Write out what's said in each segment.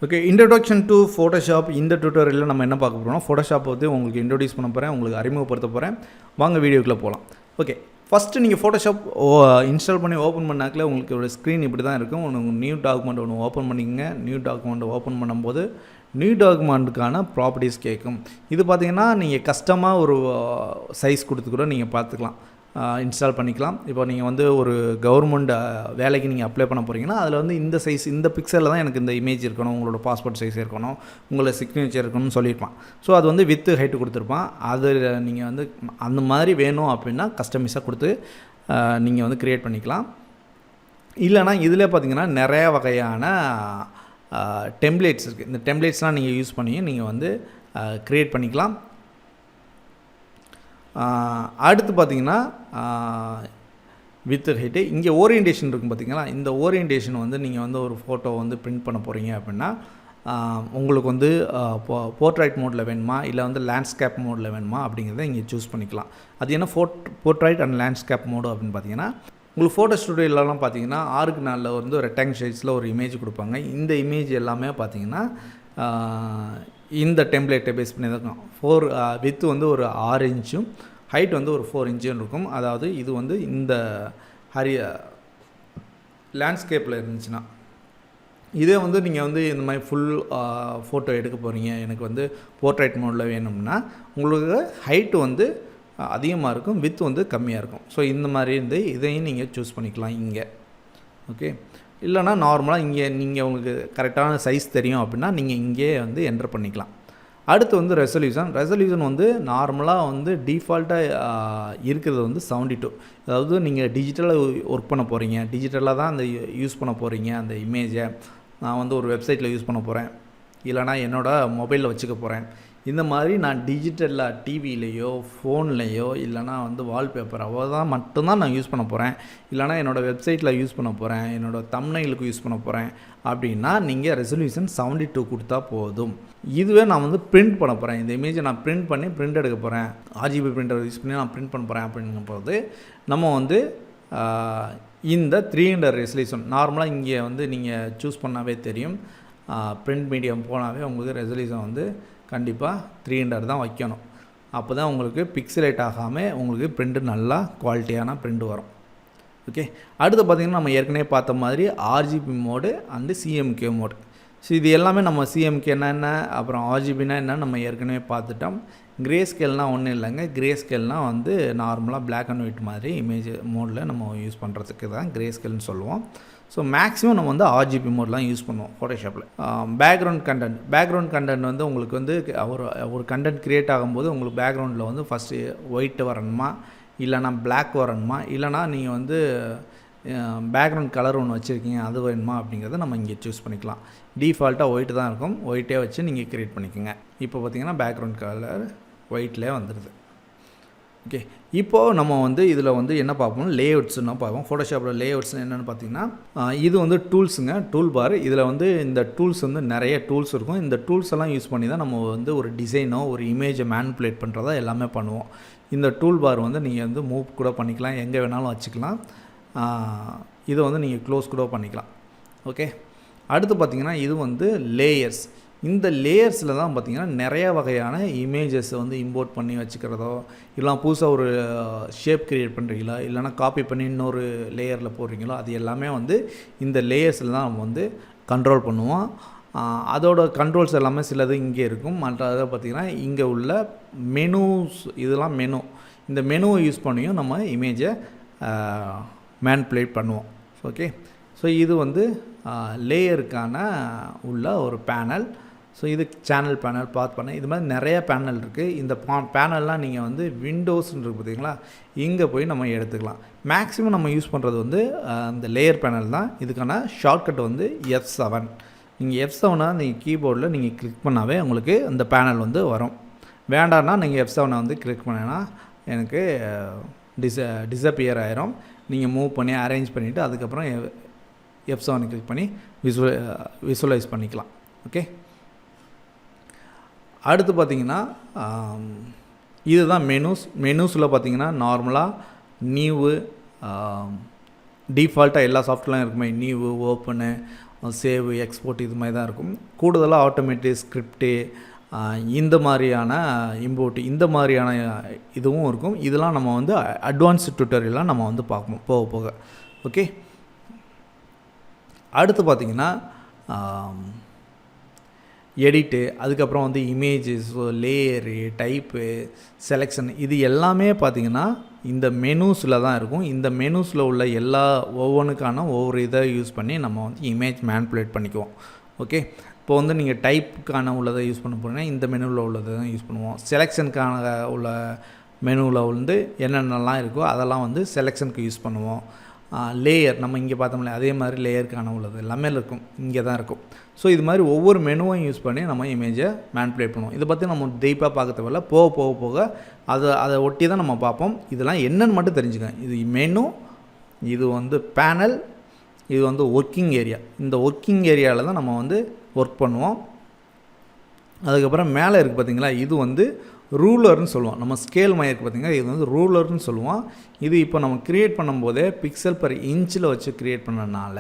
Okay, introduction to Photoshop. இந்த டியூட்டோரியலில் நம்ம என்ன பார்க்க போகிறோம்னா, ஃபோட்டோஷாப் வந்து உங்களுக்கு இன்ட்ரோடியூஸ் பண்ண போகிறேன், உங்களுக்கு அறிமுகப்படுத்த போகிறேன். வாங்க வீடியோக்குள்ளே போகலாம். ஓகே, ஃபஸ்ட்டு நீங்கள் ஃபோட்டோஷாப் இன்ஸ்டால் பண்ணி ஓப்பன் பண்ணாக்கில் உங்களுக்கு ஒரு ஸ்க்ரீன் இப்படி தான் இருக்கும். ஒன்று நியூ டாக்குமெண்ட் ஒன்று ஓப்பன் பண்ணிக்கங்க. நியூ டாக்குமெண்ட் ஓப்பன் பண்ணும்போது நியூ டாக்குமெண்ட்டுக்கான ப்ராப்பர்ட்டிஸ் கேட்கும். இது பார்த்தீங்கன்னா நீங்கள் கஸ்டமாக ஒரு சைஸ் கொடுத்து கூட நீங்கள் பார்த்துக்கலாம், இன்ஸ்டால் பண்ணிக்கலாம். இப்போ நீங்கள் வந்து ஒரு கவர்மெண்ட் வேலைக்கு நீங்கள் அப்ளை பண்ண போகிறீங்கன்னா அதில் வந்து இந்த சைஸ், இந்த பிக்சரில் தான் எனக்கு இந்த இமேஜ் இருக்கணும், உங்களோட பாஸ்போர்ட் சைஸ் இருக்கணும், உங்களோட சிக்னேச்சர் இருக்கணும்னு சொல்லியிருப்பான். ஸோ அது வந்து வித்து ஹைட்டு கொடுத்துருப்பான். அது நீங்கள் வந்து அந்த மாதிரி வேணும் அப்படின்னா கஸ்டமைஸாக கொடுத்து நீங்கள் வந்து க்ரியேட் பண்ணிக்கலாம். இல்லைனா இதில் பார்த்தீங்கன்னா நிறையா வகையான டெம்ப்ளேட்ஸ் இருக்குது. இந்த டெம்ப்ளேட்ஸ்லாம் நீங்கள் யூஸ் பண்ணி நீங்கள் வந்து க்ரியேட் பண்ணிக்கலாம். அடுத்து பார்த்தீங்கன்னா வித் ஹைட்டு இங்கே ஓரியன்டேஷன் இருக்கும் பார்த்தீங்களா. இந்த ஓரியன்டேஷன் வந்து நீங்கள் வந்து ஒரு ஃபோட்டோ வந்து பிரிண்ட் பண்ண போகிறீங்க அப்படின்னா உங்களுக்கு வந்து போர்ட்ரைட் மோடில் வேணுமா இல்லை வந்து லேண்ட்ஸ்கேப் மோடில் வேணுமா அப்படிங்கிறத இங்கே சூஸ் பண்ணிக்கலாம். அது என்ன போர்ட்ரைட் அண்ட் லேண்ட்ஸ்கேப் மோடு அப்படின்னு பார்த்தீங்கன்னா, உங்களுக்கு ஃபோட்டோ ஸ்டுடியோலலாம் பார்த்தீங்கன்னா 6x4 வந்து ரெக்டாங்கிள் சைஸில் ஒரு இமேஜ் கொடுப்பாங்க. இந்த இமேஜ் எல்லாமே பார்த்தீங்கன்னா இந்த டெம்ப்ளேட்டை பேஸ் பண்ணி தான் இருக்கும். வித்து வந்து ஒரு 6 இன்ச்சும் ஹைட் வந்து ஒரு 4 இன்ச்சும் இருக்கும். அதாவது இது வந்து இந்த லேண்ட்ஸ்கேப்பில் இருந்துச்சுன்னா, இதே வந்து நீங்கள் வந்து இந்த மாதிரி ஃபுல் ஃபோட்டோ எடுக்க போகிறீங்க, எனக்கு வந்து போர்ட்ரைட் மோடில் வேணும்னா உங்களுக்கு ஹைட்டு வந்து அதிகமாக இருக்கும், வித்து வந்து கம்மியாக இருக்கும். ஸோ இந்த மாதிரி இதையும் நீங்கள் சூஸ் பண்ணிக்கலாம் இங்கே. ஓகே, இல்லைனா நார்மலாக இங்கே நீங்கள் உங்களுக்கு கரெக்டான சைஸ் தெரியும் அப்படின்னா நீங்கள் இங்கே வந்து என்டர் பண்ணிக்கலாம். அடுத்து வந்து ரெசல்யூஷன் வந்து நார்மலாக வந்து டிஃபால்ட்டாக இருக்கிறது வந்து 72. அதாவது நீங்கள் டிஜிட்டலாக ஒர்க் பண்ண போகிறீங்க, டிஜிட்டலாக தான் அந்த யூஸ் பண்ண போகிறீங்க. அந்த இமேஜை நான் வந்து ஒரு வெப்சைட்டில் யூஸ் பண்ண போகிறேன், இல்லைனா என்னோடய மொபைலில் வச்சுக்க போகிறேன். இந்த மாதிரி நான் டிஜிட்டலாக டிவிலேயோ ஃபோன்லேயோ இல்லைனா வந்து வால்பேப்பர் அவ்வளோதான் மட்டும்தான் நான் யூஸ் பண்ண போகிறேன், இல்லைனா என்னோடய வெப்சைட்டில் யூஸ் பண்ண போகிறேன், என்னோடய தம்ப்நெயிலுக்கு யூஸ் பண்ண போகிறேன் அப்படின்னா நீங்கள் ரெசல்யூஷன் 72 கொடுத்தா போதும். இதுவே நான் வந்து பிரிண்ட் பண்ண போகிறேன், இந்த இமேஜை நான் பிரிண்ட் பண்ணி பிரிண்ட் எடுக்க போகிறேன், RGB பிரிண்டர் யூஸ் பண்ணி நான் பிரிண்ட் பண்ண போகிறேன் அப்படிங்கும்போது நம்ம வந்து இந்த 300 ரெசல்யூஷன் நார்மலாக இங்கே வந்து நீங்கள் சூஸ் பண்ணாவே தெரியும். பிரிண்ட் மீடியம் போனாவே உங்களுக்கு ரெசல்யூஷன் வந்து கண்டிப்பாக 300 தான் வைக்கணும். அப்போ தான் உங்களுக்கு பிக்சலேட் ஆகாமல் உங்களுக்கு பிரிண்ட்டு நல்லா குவாலிட்டியான பிரிண்ட் வரும். ஓகே, அடுத்து பார்த்திங்கன்னா நம்ம ஏற்கனவே பார்த்த மாதிரி RGB mode and CMK mode. So இது எல்லாமே நம்ம CMK என்ன, அப்புறம் RGBனா என்ன நம்ம ஏற்கனவே பார்த்துட்டோம். கிரே ஸ்கேல்னால் ஒன்றும் இல்லைங்க. கிரே ஸ்கேல்னால் வந்து நார்மலாக பிளாக் அண்ட் ஒயிட் மாதிரி இமேஜ் மோடில் நம்ம யூஸ் பண்ணுறதுக்கு தான் கிரே ஸ்கேல்னு சொல்லுவோம். ஸோ மேக்ஸிமம் நம்ம வந்து RGB மோட்லாம் யூஸ் பண்ணுவோம் ஃபோட்டோஷாப்பில். பேக்ரவுண்ட் கண்டென்ட் வந்து உங்களுக்கு வந்து ஒரு கண்டென்ட் க்ரியேட் ஆகும்போது உங்களுக்கு பேக்ரவுண்டில் வந்து ஃபஸ்ட்டு ஒயிட் வரணுமா, இல்லைனா பிளாக் வரணுமா, இல்லைனா நீங்கள் வந்து பேக்ரவுண்ட் கலர் ஒன்று வச்சுருக்கீங்க அது வேணுமா அப்படிங்கிறத நம்ம இங்கே சூஸ் பண்ணிக்கலாம். டிஃபால்ட்டாக ஒயிட்டு தான் இருக்கும், ஒயிட்டே வச்சு நீங்கள் க்ரியேட் பண்ணிக்கோங்க. இப்போ பார்த்திங்கன்னா பேக்ரவுண்ட் கலர் ஒயிட்லேயே வந்துடுது. ஓகே, இப்போது நம்ம வந்து இதில் வந்து என்ன பார்ப்போம், லேஅவுட்ஸ்னால் பார்ப்போம். ஃபோட்டோஷாப்பில் லேஅவுட்ஸ் என்னென்னு பார்த்தீங்கன்னா, இது வந்து டூல்ஸுங்க, டூல் பார். இதில் வந்து இந்த டூல்ஸ் வந்து நிறைய டூல்ஸ் இருக்கும். இந்த டூல்ஸ் எல்லாம் யூஸ் பண்ணி தான் நம்ம வந்து ஒரு டிசைனோ ஒரு இமேஜை மேனிப்புலேட் பண்ணுறதா எல்லாமே பண்ணுவோம். இந்த டூல் பார் வந்து நீங்கள் வந்து மூவ் கூட பண்ணிக்கலாம், எங்கே வேணாலும் வச்சுக்கலாம். இதை வந்து நீங்கள் க்ளோஸ் கூட பண்ணிக்கலாம். ஓகே, அடுத்து பார்த்திங்கன்னா இது வந்து லேயர்ஸ். இந்த லேயர்ஸில் தான் பார்த்திங்கன்னா நிறையா வகையான இமேஜஸ் வந்து இம்போர்ட் பண்ணி வச்சுக்கிறதோ, இல்லை புதுசாக ஒரு ஷேப் க்ரியேட் பண்ணுறீங்களா, இல்லைனா காப்பி பண்ணி இன்னொரு லேயரில் போடுறீங்களோ, அது எல்லாமே வந்து இந்த லேயர்ஸில் தான் நம்ம வந்து கண்ட்ரோல் பண்ணுவோம். அதோட கண்ட்ரோல்ஸ் எல்லாமே சிலது இங்கே இருக்கும். மற்றது பார்த்திங்கன்னா இங்கே உள்ள மெனூஸ், இதெல்லாம் மெனு. இந்த மெனுவை யூஸ் பண்ணியும் நம்ம இமேஜை மேனிப்புலேட் பண்ணுவோம். ஓகே, ஸோ இது வந்து லேயருக்கான உள்ள ஒரு பேனல். ஸோ இது சேனல் பேனல், பாத் பேனல், இது மாதிரி நிறைய பேனல் இருக்குது. இந்த பேனல்லாம் நீங்கள் வந்து விண்டோஸ்ன்னு இருக்குது பார்த்தீங்களா, இங்கே போய் நம்ம எடுத்துக்கலாம். மேக்ஸிமம் நம்ம யூஸ் பண்ணுறது வந்து இந்த லேயர் பேனல் தான். இதுக்கான ஷார்ட்கட் வந்து F7. நீங்கள் F7 நீங்கள் கீபோர்டில் நீங்கள் கிளிக் பண்ணாவே உங்களுக்கு அந்த பேனல் வந்து வரும். வேண்டாம்னா நீங்கள் F7 வந்து கிளிக் பண்ணினா எனக்கு டிஸப்பியர் ஆயிரும். நீங்கள் மூவ் பண்ணி அரேஞ்ச் பண்ணிவிட்டு அதுக்கப்புறம் F7 கிளிக் பண்ணி விசுவலைஸ் பண்ணிக்கலாம். ஓகே, அடுத்து பார்த்திங்கன்னா இதுதான் மெனூஸில் பார்த்திங்கன்னா நார்மலாக நியூவு, டிஃபால்ட்டாக எல்லா சாஃப்ட்வேர்லாம் இருக்குமே, நியூவு, ஓப்பனு, சேவ், எக்ஸ்போர்ட் இது மாதிரி தான் இருக்கும். கூடுதலாக ஆட்டோமேட்டிக் ஸ்கிரிப்டு இந்த மாதிரியான இம்போர்ட் இந்த மாதிரியான இதுவும் இருக்கும். இதெல்லாம் நம்ம வந்து அட்வான்ஸ்டு டுட்டோரியலாக நம்ம வந்து பார்க்கணும் போக போக. ஓகே, அடுத்து பார்த்திங்கன்னா எடிட்டு, அதுக்கப்புறம் வந்து இமேஜஸ், லேயரு, டைப்பு, செலெக்ஷன் இது எல்லாமே பார்த்திங்கன்னா இந்த மெனூஸில் தான் இருக்கும். இந்த மெனூஸில் உள்ள எல்லா ஒவ்வொன்றுக்கான ஒவ்வொரு இதை யூஸ் பண்ணி நம்ம வந்து இமேஜ் மேனிப்புலேட் பண்ணிக்குவோம். ஓகே, இப்போ வந்து நீங்கள் டைப்புக்கான உள்ளதை யூஸ் பண்ண போகிறீங்கன்னா இந்த மெனுவில் உள்ளதை தான் யூஸ் பண்ணுவோம். செலெக்ஷனுக்கான உள்ள மெனுவில் வந்து என்னென்னலாம் இருக்கோ அதெல்லாம் வந்து செலெக்ஷனுக்கு யூஸ் பண்ணுவோம். லேயர் நம்ம இங்கே பார்த்தோம்ல அதே மாதிரி லேயருக்கான உள்ளது எல்லாமே இருக்கும், இங்கே தான் இருக்கும். ஸோ இது மாதிரி ஒவ்வொரு மெனுவையும் யூஸ் பண்ணி நம்ம இமேஜை மேனிப்புலேட் பண்ணுவோம். இதை பற்றி நம்ம டீப்பாக பார்க்க தேவையில்ல, போக போக போக அதை ஒட்டி தான் நம்ம பார்ப்போம். இதெல்லாம் என்னென்னு மட்டும் தெரிஞ்சுக்கோங்க. இது மெனு, இது வந்து பேனல், இது வந்து ஒர்க்கிங் ஏரியா. இந்த ஒர்க்கிங் ஏரியாவில் தான் நம்ம வந்து ஒர்க் பண்ணுவோம். அதுக்கப்புறம் மேலே இருக்குது பார்த்திங்களா, இது வந்து ரூலர்னு சொல்லுவோம். நம்ம ஸ்கேல் மாதிரி இருக்குது பார்த்திங்கன்னா, இது வந்து ரூலர்னு சொல்லுவோம். இது இப்போ நம்ம க்ரியேட் பண்ணும்போதே பிக்சல் பர் இன்ச்சில் வச்சு க்ரியேட் பண்ணனால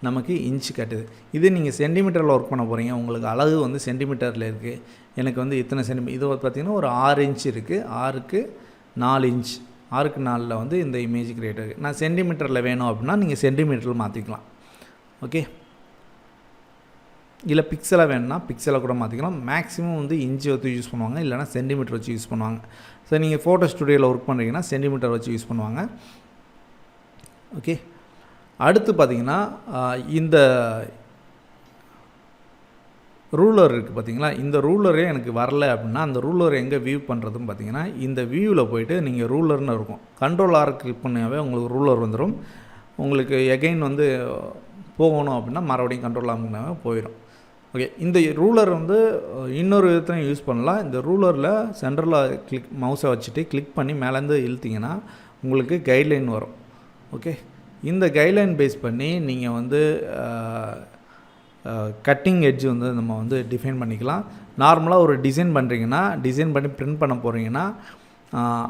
நமக்கு இன்ச்சு கட்டுது. இது நீங்கள் சென்டிமீட்டரில் ஒர்க் பண்ண போகிறீங்க, உங்களுக்கு அளவு வந்து சென்டிமீட்டரில் இருக்குது. எனக்கு வந்து இத்தனை இது பார்த்திங்கன்னா ஒரு 6 இன்ச் இருக்குது, 6க்கு 4 இன்ச், 6க்கு 4ல் வந்து இந்த இமேஜ் க்ரியேட் இருக்குது. நான் சென்டிமீட்டரில் வேணும் அப்படின்னா நீங்கள் சென்டிமீட்டரில் மாற்றிக்கலாம். ஓகே, இல்லை பிக்சலாக வேணும்னா பிக்சலை கூட மாற்றிக்கலாம். மேக்ஸிமம் வந்து இன்ச்சு வச்சு யூஸ் பண்ணுவாங்க, இல்லைனா சென்டிமீட்டர் வச்சு யூஸ் பண்ணுவாங்க. ஸோ நீங்கள் ஃபோட்டோ ஸ்டுடியோவில் ஒர்க் பண்ணுறீங்கன்னா சென்டிமீட்டர் வச்சு யூஸ் பண்ணுவாங்க. ஓகே, அடுத்து பார்த்திங்கன்னா இந்த ரூலர் இருக்குது பார்த்திங்களா, இந்த ரூலரே எனக்கு வரல அப்படின்னா அந்த ரூலர் எங்கே வியூ பண்ணுறதுன்னு பார்த்திங்கன்னா இந்த வியூவில் போய்ட்டு நீங்கள் ரூலர்னு இருக்கும், கண்ட்ரோல் ஆர் கிளிக் பண்ணாவே உங்களுக்கு ரூலர் வந்துடும். உங்களுக்கு எகைன் வந்து போகணும் அப்படின்னா மறுபடியும் கண்ட்ரோல் ஆகுனாவே போயிடும். ஓகே, இந்த ரூலர் வந்து இன்னொரு விதத்தையும் யூஸ் பண்ணலாம். இந்த ரூலரில் சென்டரில் மவுஸை வச்சுட்டு கிளிக் பண்ணி மேலேருந்து இழுத்திங்கன்னா உங்களுக்கு கைட்லைன் வரும். ஓகே, இந்த கைட்லைன் பேஸ் பண்ணி நீங்கள் வந்து கட்டிங் எட்ஜ் வந்து நம்ம வந்து டிஃபைன் பண்ணிக்கலாம். நார்மலாக ஒரு டிசைன் பண்ணுறீங்கன்னா, டிசைன் பண்ணி பிரிண்ட் பண்ண போகிறீங்கன்னா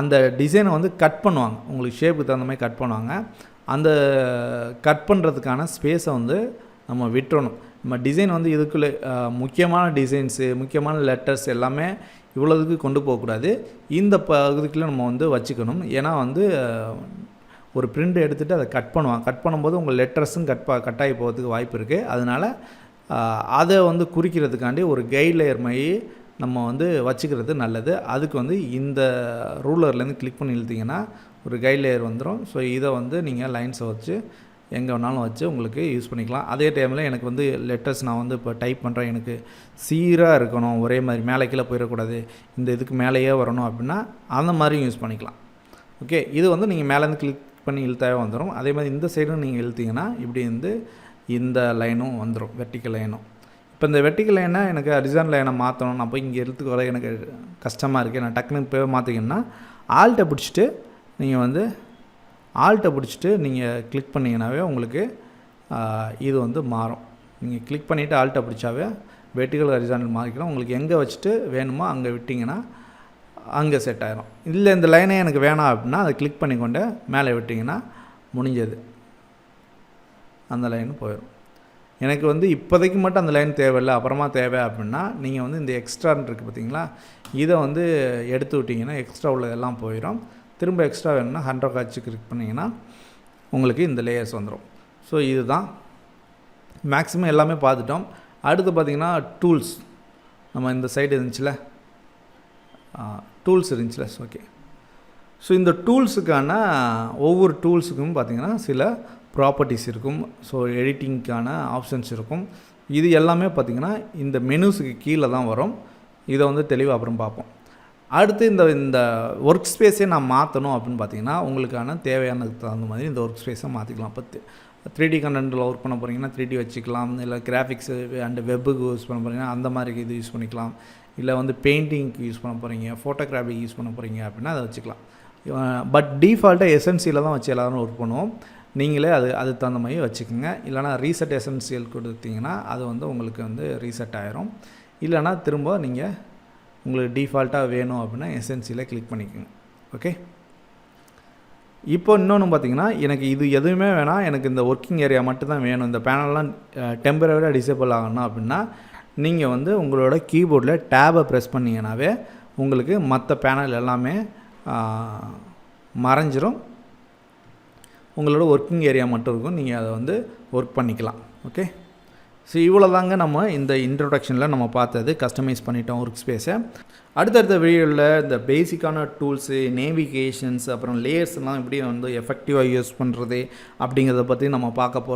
அந்த டிசைனை வந்து கட் பண்ணுவாங்க, உங்களுக்கு ஷேப்புக்கு தகுந்த மாதிரி கட் பண்ணுவாங்க. அந்த கட் பண்ணுறதுக்கான ஸ்பேஸை வந்து நம்ம விட்டுறணும். நம்ம டிசைன் வந்து இதுக்குள்ளே முக்கியமான டிசைன்ஸு, முக்கியமான லெட்டர்ஸ் எல்லாமே இவ்வளோதுக்கு கொண்டு போகக்கூடாது. இந்த பகுதிக்குள்ளே நம்ம வந்து வச்சுக்கணும். ஏன்னா வந்து ஒரு பிரிண்ட் எடுத்துகிட்டு அதை கட் பண்ணுவாங்க, கட் பண்ணும்போது உங்கள் லெட்டர்ஸும் கட்டாகி போகிறதுக்கு வாய்ப்பு இருக்குது. அதனால் அதை வந்து குறிக்கிறதுக்காண்டி ஒரு கைட் லேயர் மாதிரி நம்ம வந்து வச்சுக்கிறது நல்லது. அதுக்கு வந்து இந்த ரூலர்லேருந்து கிளிக் பண்ணி இழுத்திங்கன்னா ஒரு கைட் லேயர் வந்துடும். ஸோ இதை வந்து நீங்கள் லைன்ஸை வச்சு எங்கே வேணாலும் வச்சு உங்களுக்கு யூஸ் பண்ணிக்கலாம். அதே டைமில் எனக்கு வந்து லெட்டர்ஸ் நான் வந்து இப்போ டைப் பண்ணுறேன், எனக்கு சீராக இருக்கணும், ஒரே மாதிரி மேலே கீழே போயிடக்கூடாது, இந்த இதுக்கு மேலேயே வரணும் அப்படின்னா அந்த மாதிரியும் யூஸ் பண்ணிக்கலாம். ஓகே, இது வந்து நீங்கள் மேலேருந்து கிளிக் பண்ணி இழுத்தாவே வந்துடும். அதே மாதிரி இந்த சைடும் நீங்கள் இழுத்திங்கன்னா இப்படி வந்து இந்த லைனும் வந்துடும், வெர்டிக்கல் லைனும். இப்போ இந்த வெர்டிக்கல் லைனை எனக்கு ஹரிசாண்டல் லைனை மாற்றணும், நான் போய் இங்கே இழுத்துக்கு வர எனக்கு கஷ்டமாக இருக்குது, நான் டக்குன்னு போய் மாற்றிங்கன்னா ஆல்ட்டை பிடிச்சிட்டு நீங்கள் கிளிக் பண்ணிங்கனாவே உங்களுக்கு இது வந்து மாறும். நீங்கள் கிளிக் பண்ணிவிட்டு ஆல்ட்டை பிடிச்சாவே வெர்டிக்கல் ஹரிசாண்டல் மாறிக்கலாம். உங்களுக்கு எங்கே வச்சுட்டு வேணுமோ அங்கே விட்டிங்கன்னா அங்கே செட் ஆகிரும். இல்லை இந்த லைனே எனக்கு வேணாம் அப்படின்னா அதை கிளிக் பண்ணிக்கொண்டு மேலே விட்டிங்கன்னா முடிஞ்சது, அந்த லைன் போயிடும். எனக்கு வந்து இப்போதைக்கு மட்டும் அந்த லைன் தேவையில்லை, அப்புறமா தேவை அப்படின்னா நீங்கள் வந்து இந்த எக்ஸ்ட்ரான்னு இருக்குது பார்த்தீங்களா, இதை வந்து எடுத்து விட்டிங்கன்னா எக்ஸ்ட்ரா உள்ளதெல்லாம் போயிடும். திரும்ப எக்ஸ்ட்ரா வேணும்னா 100 காட்சி கிளிக் பண்ணிங்கன்னா உங்களுக்கு இந்த லேயர்ஸ் வந்துடும். ஸோ இதுதான் மேக்ஸிமம் எல்லாமே பார்த்துட்டோம். அடுத்து பார்த்திங்கன்னா டூல்ஸ், நம்ம இந்த சைடு இருந்துச்சுல டூல்ஸ் இருந்துச்சுல. ஓகே, ஸோ இந்த டூல்ஸுக்கான ஒவ்வொரு டூல்ஸுக்கும் பார்த்திங்கன்னா சில ப்ராப்பர்ட்டிஸ் இருக்கும். ஸோ எடிட்டிங்க்கான ஆப்ஷன்ஸ் இருக்கும். இது எல்லாமே பார்த்திங்கன்னா இந்த மெனுஸுக்கு கீழே தான் வரும். இதை வந்து தெளிவாக அப்புறம் பார்ப்போம். அடுத்து இந்த ஒர்க் ஸ்பேஸே நான் மாற்றணும் அப்படின்னு பார்த்தீங்கன்னா உங்களுக்கான தேவையானதுக்கு தகுந்த மாதிரி இந்த ஒர்க் ஸ்பேஸை மாற்றிக்கலாம். இப்போ 3D கண்டென்ட்டில் ஒர்க் பண்ண போகிறீங்கன்னா 3D வச்சுக்கலாம், இல்லை கிராஃபிக்ஸு அண்டு வெப்புக்கு யூஸ் பண்ண போகிறீங்கன்னா அந்த மாதிரி இது யூஸ் பண்ணிக்கலாம், இல்லை வந்து பெயிண்டிங்க்கு யூஸ் பண்ண போகிறீங்க, ஃபோட்டோகிராஃபிக் யூஸ் பண்ண போகிறீங்க அப்படின்னா அதை வச்சுக்கலாம். பட் டிஃபால்ட்டாக எசென்சியலில் தான் வச்சு எல்லோரும் ஒர்க் பண்ணுவோம். நீங்களே அதுக்கு தகுந்த மாதிரி வச்சுக்கோங்க. இல்லைனா ரீசெட் எசென்சியல் கொடுத்தீங்கன்னா அது வந்து உங்களுக்கு வந்து ரீசெட் ஆகிரும். இல்லைனா திரும்ப நீங்கள் உங்களுக்கு டிஃபால்ட்டாக வேணும் அப்படின்னா எசென்சியலை கிளிக் பண்ணிக்கோங்க. ஓகே, இப்போ இன்னொன்று பார்த்தீங்கன்னா, எனக்கு இது எதுவுமே வேணாம், எனக்கு இந்த ஒர்க்கிங் ஏரியா மட்டும் தான் வேணும், இந்த பேனல்லாம் டெம்பரரியாக டிசேபிள் ஆகணும் அப்படின்னா, நீங்கள் வந்து உங்களோட கீபோர்டில் டேபை ப்ரெஸ் பண்ணிங்கனாவே உங்களுக்கு மற்ற பேனல் எல்லாமே மறைஞ்சிரும். உங்களோட ஒர்க்கிங் ஏரியா மட்டும் இருக்கும், நீங்கள் அதை வந்து ஒர்க் பண்ணிக்கலாம். ஓகே, ஸோ இவ்வளோ தாங்க நம்ம இந்த இன்ட்ரொடக்ஷனில் நம்ம பார்த்தது. கஸ்டமைஸ் பண்ணிட்டோம் ஒர்க் ஸ்பேஸை. அடுத்தடுத்த வீடியோவில் இந்த பேசிக்கான டூல்ஸு, நேவிகேஷன்ஸ், அப்புறம் லேயர்ஸ்லாம் எப்படி வந்து எஃபெக்டிவாக யூஸ் பண்ணுறது அப்படிங்கிறத பற்றி நம்ம பார்க்க போகிறோம்.